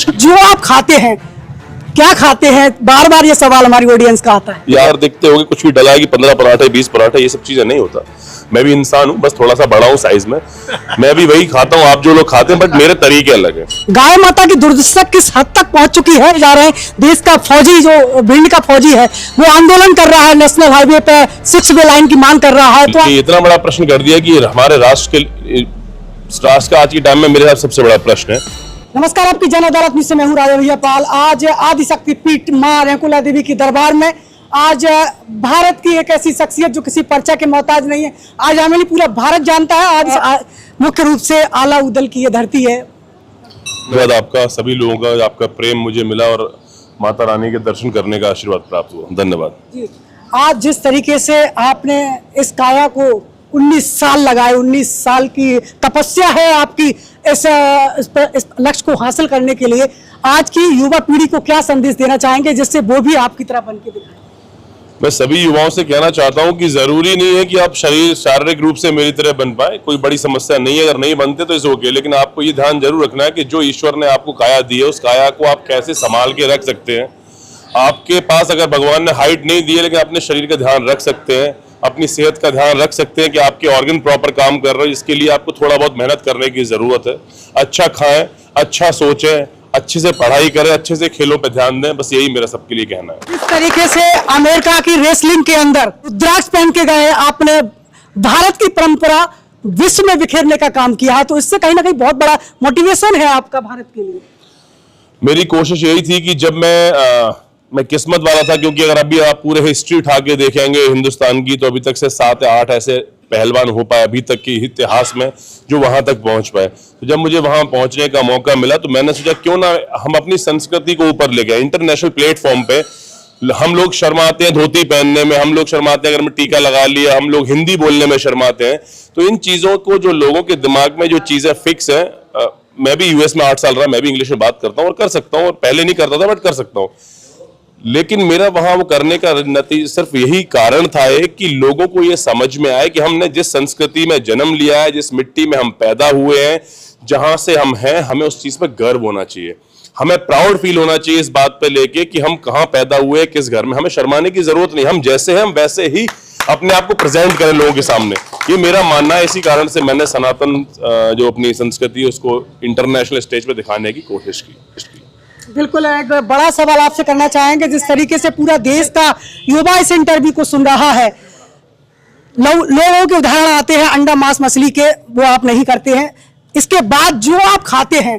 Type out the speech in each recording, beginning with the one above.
जो आप खाते हैं क्या खाते हैं, बार बार ये सवाल हमारी ऑडियंस का आता है। यार देखते होगे कुछ भी डला है कि 15 पराठे 20 पराठे ये सब चीजें नहीं होता। मैं भी इंसान हूँ, बस थोड़ा सा बड़ा हूँ साइज में। मैं भी वही खाता हूँ आप जो लोग खाते हैं, बट मेरे तरीके अलग है। गाय माता की दुर्दशा किस हद तक पहुंच चुकी है जा रहे हैं। देश का फौजी जो भिंड का फौजी है वो आंदोलन कर रहा है, नेशनल हाईवे पे 6 वे लाइन की मांग कर रहा है। तो इतना बड़ा प्रश्न कर दिया कि हमारे राष्ट्र का आज के टाइम में मेरे साथ सबसे बड़ा प्रश्न है। नमस्कार, आपकी जन अदालत में से मैं हूं राजा भैया पाल। आज आदिशक्ति पीठ मां रेकुला देवी की दरबार में आज भारत की एक ऐसी शख्सियत जो किसी पर्चा के मोहताज नहीं है, आज हमें पूरा भारत जानता है। आज मुख्य रूप से आला उदल की ये धरती है। धन्यवाद आपका, सभी लोगों का आपका प्रेम मुझे मिला और माता रानी के दर्शन करने का आशीर्वाद प्राप्त हुआ। धन्यवाद। आज जिस तरीके से आपने इस काया को 19 साल लगाए, 19 साल की तपस्या है आपकी इस लक्ष्य को हासिल करने के लिए, आज की युवा पीढ़ी को क्या संदेश देना चाहेंगे जिससे वो भी आपकी तरह बन के दिखाए। मैं सभी युवाओं से कहना चाहता हूं कि जरूरी नहीं है कि आप शारीरिक रूप से मेरी तरह बन पाए, कोई बड़ी समस्या नहीं है। अगर नहीं बनते तो इसे ओके, लेकिन आपको ये ध्यान जरूर रखना है कि जो ईश्वर ने आपको काया दी है उस काया को आप कैसे संभाल के रख सकते हैं। आपके पास अगर भगवान ने हाइट नहीं दी है, लेकिन अपने शरीर का ध्यान रख सकते हैं, अपनी सेहत का ध्यान रख सकते हैं कि आपके ऑर्गन प्रॉपर काम कर रहे हैं। इसके लिए आपको थोड़ा बहुत मेहनत करने की जरूरत है। अच्छा खाएं, अच्छा सोचें, अच्छे से पढ़ाई करें, अच्छे से खेलों पे ध्यान दें। बस यही मेरा सबके लिए कहना है। इस तरीके से अमेरिका की रेसलिंग के अंदर रुद्राक्ष पहन के गए, आपने भारत की परंपरा विश्व में बिखेरने का काम किया है, तो इससे कहीं ना कहीं बहुत बड़ा मोटिवेशन है आपका भारत के लिए। मेरी कोशिश यही थी कि जब मैं किस्मत वाला था, क्योंकि अगर अभी आप पूरे हिस्ट्री उठा के देखेंगे हिंदुस्तान की, तो अभी तक से 7 या 8 ऐसे पहलवान हो पाए अभी तक के इतिहास में जो वहां तक पहुंच पाए। तो जब मुझे वहां पहुंचने का मौका मिला तो मैंने सोचा क्यों ना हम अपनी संस्कृति को ऊपर ले गए। इंटरनेशनल प्लेटफॉर्म पे हम लोग शर्माते हैं धोती पहनने में, हम लोग शर्माते हैं अगर मैं टीका लगा लिया, हम लोग हिंदी बोलने में शर्माते हैं। तो इन चीजों को जो लोगों के दिमाग में जो चीजें फिक्स है, मैं भी यूएस में 8 साल रहा, मैं भी इंग्लिश में बात करता हूँ और कर सकता हूँ, और पहले नहीं करता था बट कर सकता हूँ। लेकिन मेरा वहां वो करने का नतीजा सिर्फ यही कारण था कि लोगों को ये समझ में आए कि हमने जिस संस्कृति में जन्म लिया है, जिस मिट्टी में हम पैदा हुए हैं, जहां से हम हैं, हमें उस चीज पे गर्व होना चाहिए। हमें प्राउड फील होना चाहिए इस बात पे लेके कि हम कहाँ पैदा हुए, किस घर में। हमें शर्माने की जरूरत नहीं, हम जैसे हैं हम वैसे ही अपने आप को प्रेजेंट करें लोगों के सामने। ये मेरा मानना है। इसी कारण से मैंने सनातन जो अपनी संस्कृति है उसको इंटरनेशनल स्टेज पे दिखाने की कोशिश की। बिल्कुल, एक बड़ा सवाल आपसे करना चाहेंगे। जिस तरीके से पूरा देश का युवा इस इंटरव्यू को सुन रहा है, लोगों के उदाहरण आते हैं अंडा मांस मछली के, वो आप नहीं करते हैं। इसके बाद जो आप खाते हैं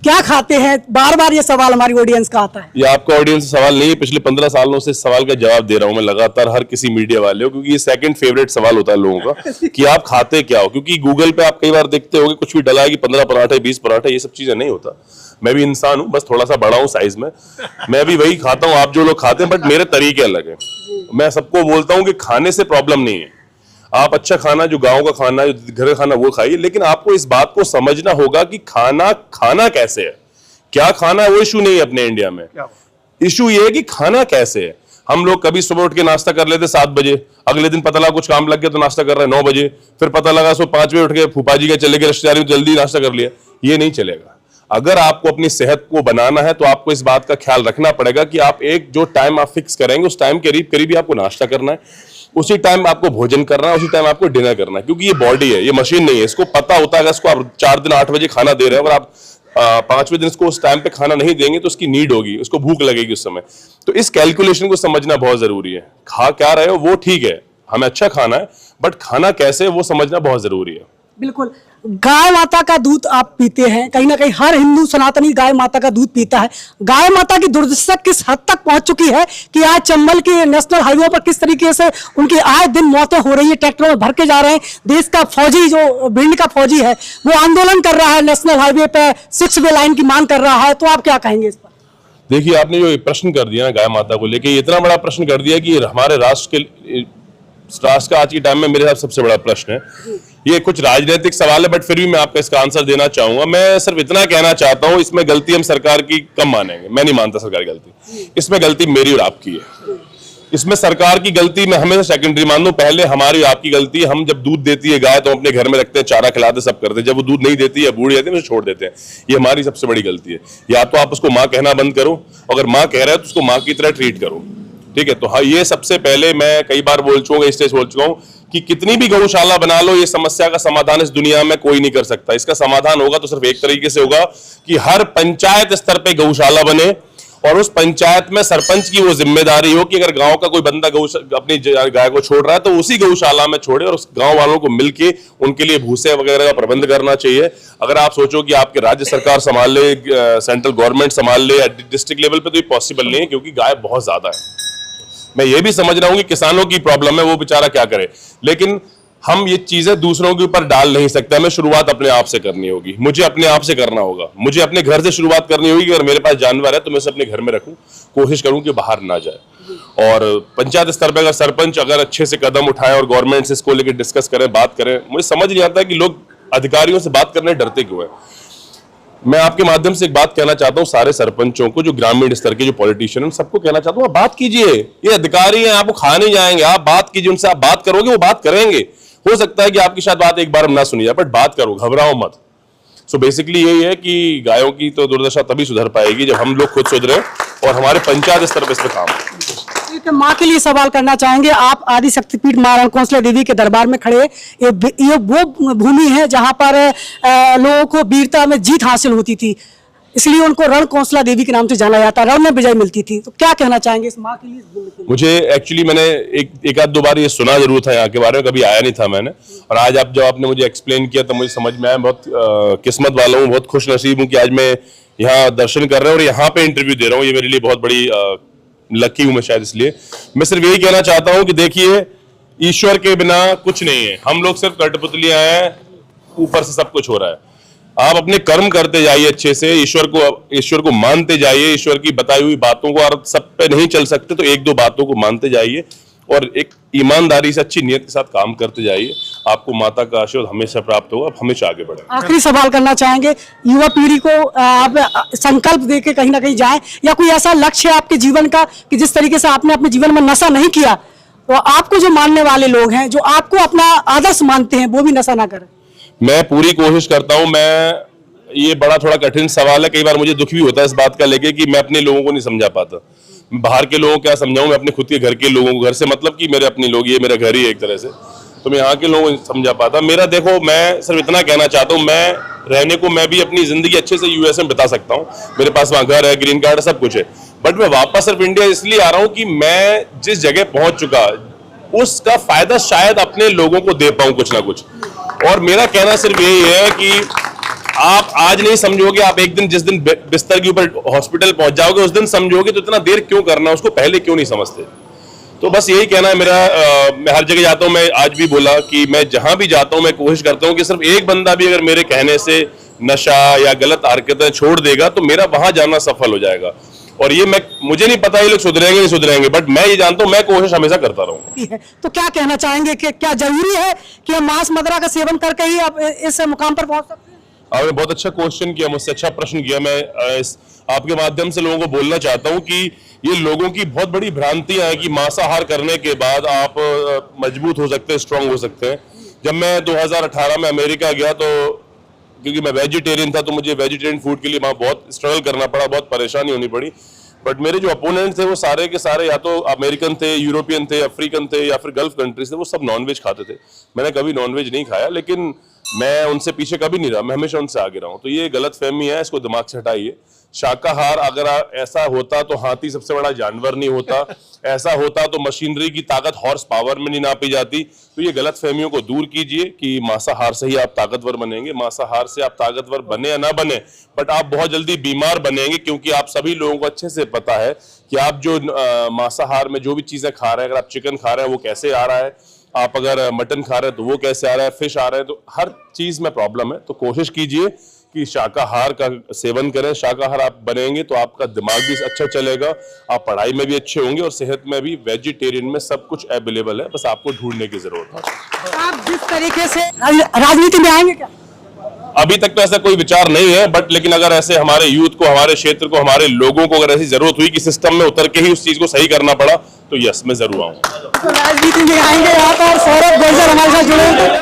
क्या खाते हैं, बार बार ये सवाल हमारी ऑडियंस का आता है। ये आपका ऑडियंस सवाल नहीं है, पिछले 15 सालों से इस सवाल का जवाब दे रहा हूं मैं लगातार हर किसी मीडिया वाले को, क्योंकि ये सेकंड फेवरेट सवाल होता है लोगों का कि आप खाते क्या हो। क्योंकि गूगल पे आप कई बार देखते होगे कुछ भी डला है कि 15 पराठे 20 पराठे ये सब चीजें नहीं होता। मैं भी इंसान हूँ, बस थोड़ा सा बड़ा हूँ साइज में। मैं भी वही खाता हूँ आप जो लोग खाते हैं, बट मेरे तरीके अलग है। मैं सबको बोलता हूँ कि खाने से प्रॉब्लम नहीं है, आप अच्छा खाना जो गाँव का खाना जो घर का खाना वो खाइए, लेकिन आपको इस बात को समझना होगा कि खाना कैसे है, क्या खाना है वो इशू नहीं है अपने इंडिया में। इशू ये है कि खाना कैसे है। हम लोग कभी सुबह उठ के नाश्ता कर लेते 7 बजे, अगले दिन पता लगा कुछ काम लग गया तो नाश्ता कर रहे हैं 9 बजे, फिर पता लगा सुबह 5 बजे उठ के फूफा जी के चले गए रिश्तेदारी में, जल्दी नाश्ता कर लिया। ये नहीं चलेगा। अगर आपको अपनी सेहत को बनाना है तो आपको इस बात का ख्याल रखना पड़ेगा कि आप एक जो टाइम आप फिक्स करेंगे उस टाइम के करीब ही आपको नाश्ता करना है, उसी टाइम आपको भोजन करना है, उसी टाइम आपको डिनर करना है। क्योंकि ये बॉडी है, ये मशीन नहीं है। इसको पता होता है अगर इसको आप 4 दिन 8 बजे खाना दे रहे हैं, अगर आप 5वें दिन इसको उस टाइम पे खाना नहीं देंगे तो उसकी नीड होगी, उसको भूख लगेगी उस समय। तो इस कैलकुलेशन को समझना बहुत जरूरी है। खा क्या रहे हो वो ठीक है, हमें अच्छा खाना है, बट खाना कैसे वो समझना बहुत जरूरी है। बिल्कुल, गाय माता का दूध आप पीते हैं, कहीं ना कहीं हर हिंदू सनातनी गाय माता का दूध पीता है। गाय माता की दुर्दशा किस हद तक पहुंच चुकी है कि आज चंबल के नेशनल हाईवे पर किस तरीके से उनकी आए दिन मौतें हो रही है, ट्रैक्टरों में भर के जा रहे हैं। देश का फौजी जो भिंड का फौजी है वो आंदोलन कर रहा है, नेशनल हाईवे पे 6 वे लाइन की मांग कर रहा है, तो आप क्या कहेंगे इस पर? देखिए, आपने जो प्रश्न कर दिया ना गाय माता को लेके, इतना बड़ा प्रश्न कर दिया कि हमारे राष्ट्र का आज के टाइम में मेरे साथ सबसे बड़ा प्रश्न है। ये कुछ राजनीतिक सवाल है, बट फिर भी मैं आपका इसका आंसर देना चाहूंगा। मैं सिर्फ इतना कहना चाहता हूं, इसमें गलती हम सरकार की कम मानेंगे, मैं नहीं मानता सरकार की गलती, इसमें गलती मेरी और आपकी है। इसमें सरकार की गलती मैं हमेशा सेकेंडरी मान दूं, पहले हमारी आपकी गलती है। हम जब दूध देती है गाय तो हम अपने घर में रखते हैं, चारा खिलाते, सब करते हैं। जब वो दूध नहीं देती है, बूढ़ी जाती है, उसे छोड़ देते हैं। ये हमारी सबसे बड़ी गलती है। या तो आप उसको माँ कहना बंद करो, अगर माँ कह रहा है तो उसको माँ की तरह ट्रीट करो, ठीक है। तो हाँ, ये सबसे पहले मैं कई बार बोल चुका हूँ, इस बोल चुका हूँ कि कितनी भी गौशाला बना लो, ये समस्या का समाधान इस दुनिया में कोई नहीं कर सकता। इसका समाधान होगा तो सिर्फ एक तरीके से होगा कि हर पंचायत स्तर पे गौशाला बने और उस पंचायत में सरपंच की वो जिम्मेदारी हो कि अगर गांव का कोई बंदा अपनी गाय को छोड़ रहा है तो उसी गौशाला में छोड़े और उस गांव वालों को मिलके उनके लिए भूसे वगैरह का प्रबंध करना चाहिए। अगर आप सोचो कि आपके राज्य सरकार संभाल ले, सेंट्रल गवर्नमेंट संभाल ले, डिस्ट्रिक्ट लेवल पे, तो ये पॉसिबल नहीं है क्योंकि गाय बहुत ज्यादा है। मैं ये भी समझ रहा हूं कि किसानों की प्रॉब्लम है, वो बेचारा क्या करे, लेकिन हम ये चीजें दूसरों के ऊपर डाल नहीं सकते। हमें शुरुआत अपने आप से करनी होगी, मुझे अपने आप से करना होगा। मुझे अपने घर से शुरुआत करनी होगी कि अगर मेरे पास जानवर है तो मैं उसे अपने घर में रखूं, कोशिश करूं कि बाहर ना जाए। और पंचायत स्तर पर अगर सरपंच अगर अच्छे से कदम उठाए और गवर्नमेंट से इसको लेकर डिस्कस करें, बात करें। मुझे समझ नहीं आता कि लोग अधिकारियों से बात करने डरते क्यों है। मैं आपके माध्यम से एक बात कहना चाहता हूं सारे सरपंचों को, जो ग्रामीण स्तर के जो पॉलिटिशियन हैं, सबको कहना चाहता हूं, आप बात कीजिए। ये अधिकारी हैं, आपको खा नहीं जाएंगे। आप बात कीजिए उनसे, आप बात करोगे वो बात करेंगे। हो सकता है कि आपकी शायद बात एक बार ना सुनी जाए, बट बात करो, घबराओ मत। सो बेसिकली यही है कि गायों की तो दुर्दशा तभी सुधर पाएगी जब हम लोग खुद सुधरे और हमारे पंचायत स्तर पर इस पर काम हो। एक माँ के लिए सवाल करना चाहेंगे। आप आदि शक्तिपीठ मां रणकौंसला देवी के दरबार में खड़े, ये वो भूमि है जहां पर लोगों को वीरता में जीत हासिल होती थी, इसलिए उनको रणकौंसला देवी के नाम से जाना जाता, रण में विजय मिलती थी। तो क्या कहना चाहेंगे इस माँ के लिए, इस भूमि के लिए? मुझे एक्चुअली मैंने एक आध दो बार ये सुना जरूर था यहाँ के बारे में, कभी आया नहीं था मैंने। और आज आप जब आपने मुझे एक्सप्लेन किया तो मुझे समझ में आया। बहुत किस्मत वाला हूँ, बहुत खुश नसीब हूँ कि आज मैं यहाँ दर्शन कर रहा हूँ और यहाँ पे इंटरव्यू दे रहा हूँ। ये मेरे लिए बहुत बड़ी लकी हूं मैं शायद। इसलिए मैं सिर्फ यही कहना चाहता हूं कि देखिए, ईश्वर के बिना कुछ नहीं है। हम लोग सिर्फ कठपुतलियां हैं, ऊपर से सब कुछ हो रहा है। आप अपने कर्म करते जाइए अच्छे से, ईश्वर को मानते जाइए, ईश्वर की बताई हुई बातों को। और सब पे नहीं चल सकते तो एक दो बातों को मानते जाइए और एक ईमानदारी से अच्छी नियत के साथ काम करते जाइए। आपको माता का आशीर्वाद हमेशा प्राप्त होगा। आप हमेशा आगे बढ़ें। आखिरी सवाल करना चाहेंगे, युवा पीढ़ी को आप संकल्प देके कहीं ना कहीं जाएं, या कोई ऐसा लक्ष्य है आपके जीवन का कि जिस तरीके से आपने अपने जीवन में नशा नहीं किया, तो आपको जो मानने वाले लोग हैं, जो आपको अपना आदर्श मानते हैं, वो भी नशा ना करें? मैं पूरी कोशिश करता हूं। ये बड़ा थोड़ा कठिन सवाल है, कई बार मुझे दुख भी होता है इस बात का लेके कि मैं अपने लोगों को नहीं समझा पाता। बाहर के लोगों को क्या समझाऊं, मैं अपने खुद के घर के लोगों को, घर से मतलब कि मेरे अपने लोग, ये मेरा घर ही है एक तरह से, तो मैं यहाँ के लोगों को समझा पाता। मेरा देखो, मैं सिर्फ इतना कहना चाहता हूँ, मैं रहने को मैं भी अपनी जिंदगी अच्छे से यूएस में बिता सकता हूँ। मेरे पास वहाँ घर है, ग्रीन कार्ड है, सब कुछ है, बट मैं वापस सिर्फ इंडिया इसलिए आ रहा हूँ कि मैं जिस जगह पहुंच चुका उसका फायदा शायद अपने लोगों को दे पाऊं कुछ ना कुछ। और मेरा कहना सिर्फ यही है कि आप आज नहीं समझोगे, आप एक दिन जिस दिन बिस्तर के ऊपर हॉस्पिटल पहुंच जाओगे उस दिन समझोगे, तो इतना देर क्यों करना, उसको पहले क्यों नहीं समझते। तो बस यही कहना है मेरा। मैं हर जगह जाता हूं, मैं आज भी बोला कि मैं जहां भी जाता हूं मैं कोशिश करता हूं कि सिर्फ एक बंदा भी अगर मेरे कहने से नशा या गलत हरकतें छोड़ देगा तो मेरा वहां जाना सफल हो जाएगा। और ये मुझे नहीं पता ये लोग सुधरेंगे नहीं सुधरेंगे, बट मैं ये जानता हूं, मैं कोशिश हमेशा करता रहूंगा। तो क्या कहना चाहेंगे कि क्या जरूरी है कि हम मांस मदिरा का सेवन करके ही आप इस मुकाम पर पहुंच सकते हैं? आपने बहुत अच्छा क्वेश्चन किया, मुझसे अच्छा प्रश्न किया। मैं आपके माध्यम से लोगों को बोलना चाहता हूं कि ये लोगों की बहुत बड़ी भ्रांतियां हैं कि मांसाहार करने के बाद आप मजबूत हो सकते हैं, स्ट्रांग हो सकते हैं। जब मैं 2018 में अमेरिका गया तो क्योंकि मैं वेजिटेरियन था तो मुझे वेजिटेरियन फूड के लिए वहाँ बहुत स्ट्रगल करना पड़ा, बहुत परेशानी होनी पड़ी। बट मेरे जो अपोनेंट थे वो सारे के सारे या तो अमेरिकन थे, यूरोपियन थे, अफ्रीकन थे या फिर गल्फ कंट्रीज थे, वो सब नॉनवेज खाते थे। मैंने कभी नॉनवेज नहीं खाया, लेकिन मैं उनसे पीछे कभी नहीं रहा, मैं हमेशा उनसे आगे रहा हूँ। तो ये गलत फहमी है, इसको दिमाग से हटाइए। शाकाहार अगर ऐसा होता तो हाथी सबसे बड़ा जानवर नहीं होता, ऐसा होता तो मशीनरी की ताकत हॉर्स पावर में नहीं नापी जाती। तो ये गलत फहमियों को दूर कीजिए कि मांसाहार से ही आप ताकतवर बनेंगे। मांसाहार से आप ताकतवर बने या ना बने, बट आप बहुत जल्दी बीमार बनेंगे, क्योंकि आप सभी लोगों को अच्छे से पता है कि आप जो मांसाहार में जो भी चीजें खा रहे हैं, अगर आप चिकन खा रहे हैं वो कैसे आ रहा है, आप अगर मटन खा रहे हैं तो वो कैसे आ रहा है, फिश आ रहा है, तो हर चीज में प्रॉब्लम है। तो कोशिश कीजिए कि शाकाहार का सेवन करें। शाकाहार आप बनेंगे तो आपका दिमाग भी अच्छा चलेगा, आप पढ़ाई में भी अच्छे होंगे और सेहत में भी। वेजिटेरियन में सब कुछ अवेलेबल है, बस आपको ढूंढने की जरूरत है। आप जिस तरीके से राजनीति में आएंगे क्या? अभी तक तो ऐसा कोई विचार नहीं है, बट लेकिन अगर ऐसे हमारे यूथ को, हमारे क्षेत्र को, हमारे लोगों को अगर ऐसी जरूरत हुई कि सिस्टम में उतर के ही उस चीज को सही करना पड़ा, तो यस मैं जरूर आऊंगा। तो राजनीति में आएंगे यहाँ पर। सौरभ गुर्जर हमारे साथ जुड़े हैं।